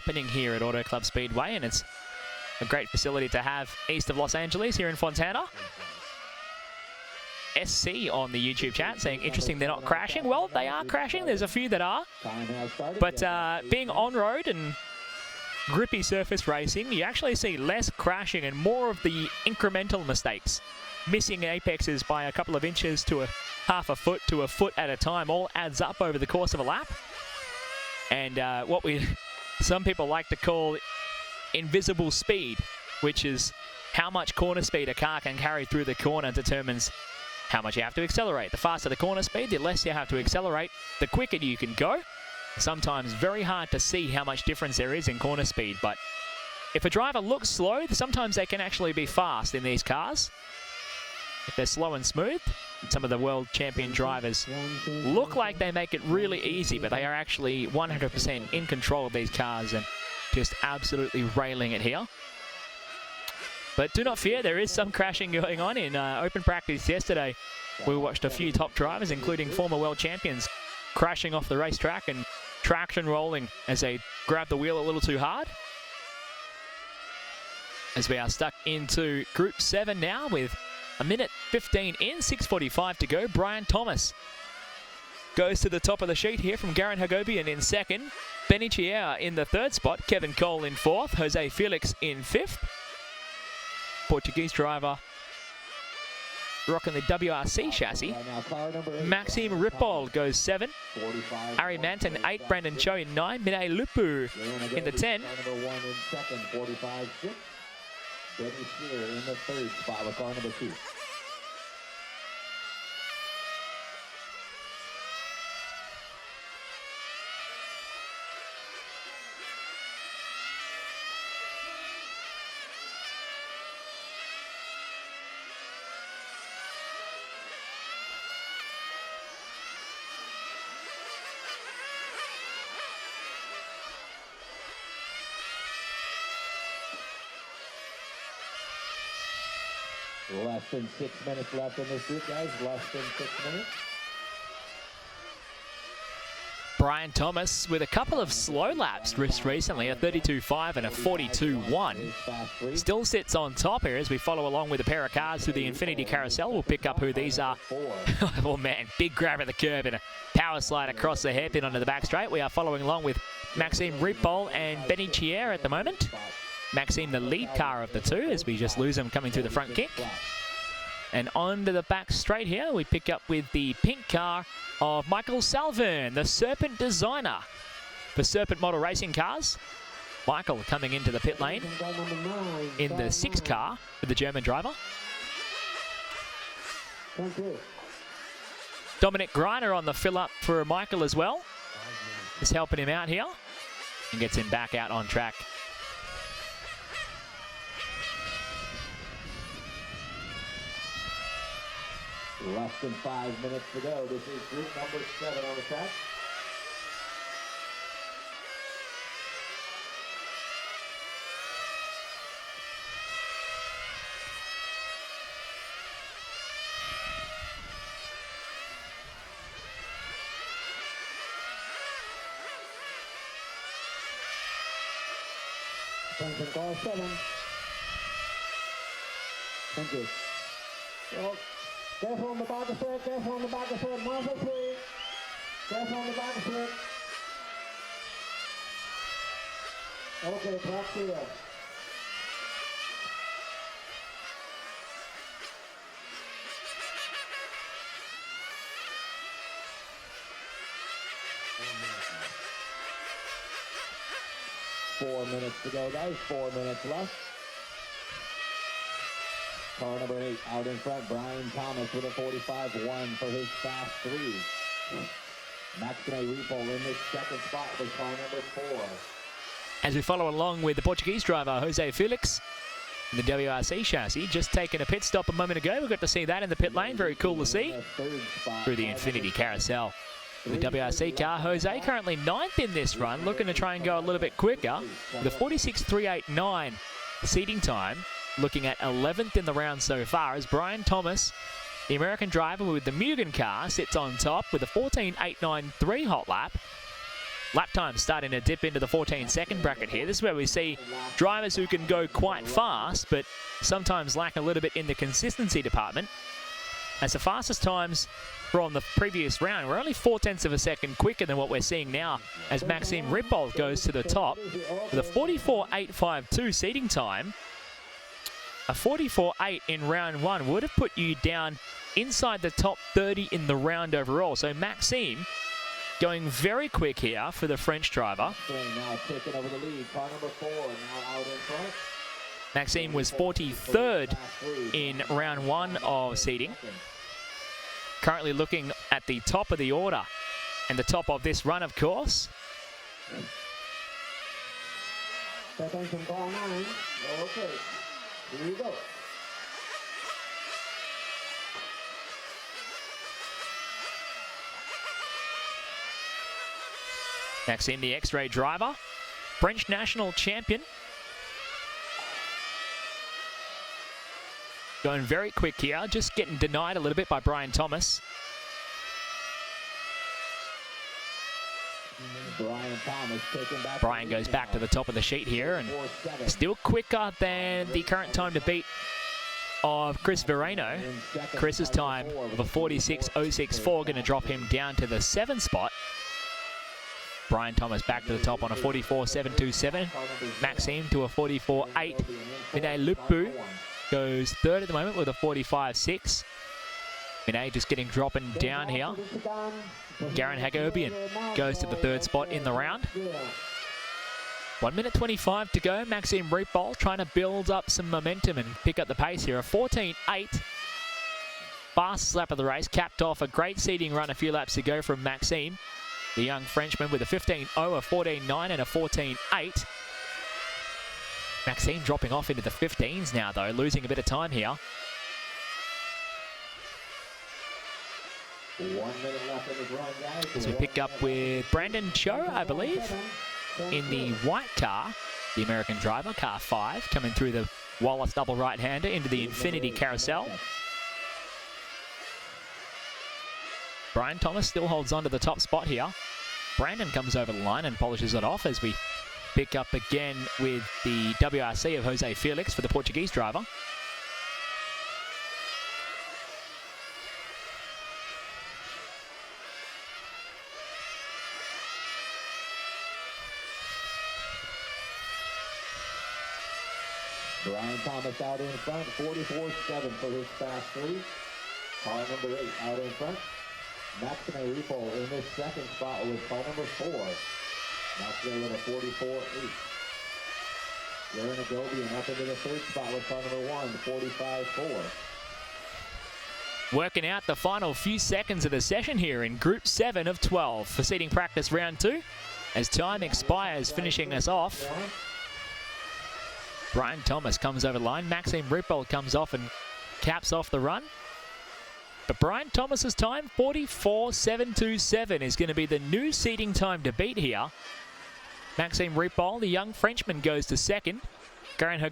happening here at Auto Club Speedway, and it's a great facility to have east of Los Angeles here in Fontana. SC on the YouTube chat saying, interesting they're not crashing. Well, they are crashing. There's a few that are. But being on-road and grippy surface racing, you actually see less crashing and more of the incremental mistakes. Missing apexes by a couple of inches to a half a foot to a foot at a time all adds up over the course of a lap. And what some people like to call invisible speed, which is how much corner speed a car can carry through the corner, determines how much you have to accelerate. The faster the corner speed, the less you have to accelerate, the quicker you can go. Sometimes very hard to see how much difference there is in corner speed, but if a driver looks slow, sometimes they can actually be fast in these cars. If they're slow and smooth, some of the world champion drivers look like they make it really easy, but they are actually 100% in control of these cars and just absolutely railing it here. But do not fear, there is some crashing going on in open practice yesterday. We watched a few top drivers, including former world champions, crashing off the racetrack and traction rolling as they grab the wheel a little too hard. As we are stuck into Group 7 now with a minute 15 in, 6:45 to go. Brian Thomas goes to the top of the sheet here from Garen Hagobian in second. Benny Ciere in the third spot. Kevin Cole in fourth. Jose Felix in fifth. Portuguese driver rocking the WRC chassis. Maxime RIPOLL goes 7. Arie Manten 8. Brandon Cho in 9. Mihnea Lupu in the 10. Benny Ciere in the third spot with car number 2. Less than 6 minutes left in this group, guys. Less than 6 minutes. Brian Thomas with a couple of slow laps recently, a 32.5 and a 42.1. Still sits on top here as we follow along with a pair of cars through the Infinity Carousel. We'll pick up who these are. Oh man, big grab of the curb and a power slide across the hairpin onto the back straight. We are following along with Maxime RIPOLL and Benny Ciere at the moment. Maxime the lead car of the two as we just lose him coming through the front kick. And onto the back straight here, we pick up with the pink car of Michael Salven, the Serpent designer for Serpent model racing cars. Michael coming into the pit lane in the 6 car with the German driver. Dominic Greiner on the fill-up for Michael as well. Just helping him out here and gets him back out on track. Less than 5 minutes to go. This is group number 7 on the track. Attention, car 7. Thank you. Well, careful on the back of foot, careful on the back of foot, Martha 3. Careful on the back of foot. Okay, track clear. Four minutes to go, guys. 4 minutes left. Car number 8 out in front, Brian Thomas with a 45.1 for his fast 3. Maxime RIPOLL in the second spot with car number 4. As we follow along with the Portuguese driver, Jose Felix, in the WRC chassis, just taking a pit stop a moment ago. We got to see that in the pit lane. Very cool to see. Through the Infinity Carousel. The WRC car, Jose currently 9th in this run, looking to try and go a little bit quicker. The 46.389 seating time. Looking at 11th in the round so far as Brian Thomas, the American driver with the Mugen car, sits on top with a 14.893 hot lap. lap time starting to dip into the 14-second bracket here. This is where we see drivers who can go quite fast, but sometimes lack a little bit in the consistency department. As the fastest times from the previous round were only 0.4 of a second quicker than what we're seeing now as Maxime RIPOLL goes to the top with a 44.852 seating time. A 44.8 in round one would have put you down inside the top 30 in the round overall. So Maxime going very quick here for the French driver. Now taking over the lead. Car number 4 now out in front. Maxime was 43rd in round one of seeding. Currently looking at the top of the order and the top of this run, of course. Attention, car 9. Okay, here you go. Maxime, the X-Ray driver, French national champion. Going very quick here, just getting denied a little bit by Brian Thomas. Brian goes back to the top of the sheet here and still quicker than the current time to beat of Chris Vereno. Chris's time of a 46.064 going to drop him down to the 7th spot. Brian Thomas back to the top on a 44.727. Maxime to a 44.8. Mihnea Lupu goes 3rd at the moment with a 45.6. Mihnea just dropping down here. Garen Hagobian goes to the 3rd spot in the round. 1 minute 25 to go. Maxime RIPOLL trying to build up some momentum and pick up the pace here. A 14.8. Fastest lap of the race. Capped off a great seeding run a few laps ago from Maxime, the young Frenchman, with a 15.0, a 14.9 and a 14.8. Maxime dropping off into the 15s now, though, losing a bit of time here. 1 minute left in the run, guys. As we pick up with Brandon Cho, I believe, in the white car, the American driver, car 5, coming through the Wallace double right-hander into the Infinity Carousel. Brian Thomas still holds on to the top spot here. Brandon comes over the line and polishes it off as we pick up again with the WRC of Jose Felix for the Portuguese driver. Brian Thomas out in front, 44.7 for his fast 3. Car number 8 out in front. Maxime RIPOLL in this 2nd spot with car number 4. Maxime with a 44.8. Garen Hagobian up into the 3rd spot with car number 1, 45.4. Working out the final few seconds of the session here in Group 7 of 12 for seating practice round 2. As time expires, finishing us off, Brian Thomas comes over the line. Maxime RIPOLL comes off and caps off the run. But Brian Thomas's time, 44.727, is going to be the new seating time to beat here. Maxime RIPOLL, the young Frenchman, goes to 2nd. Garen Hagobian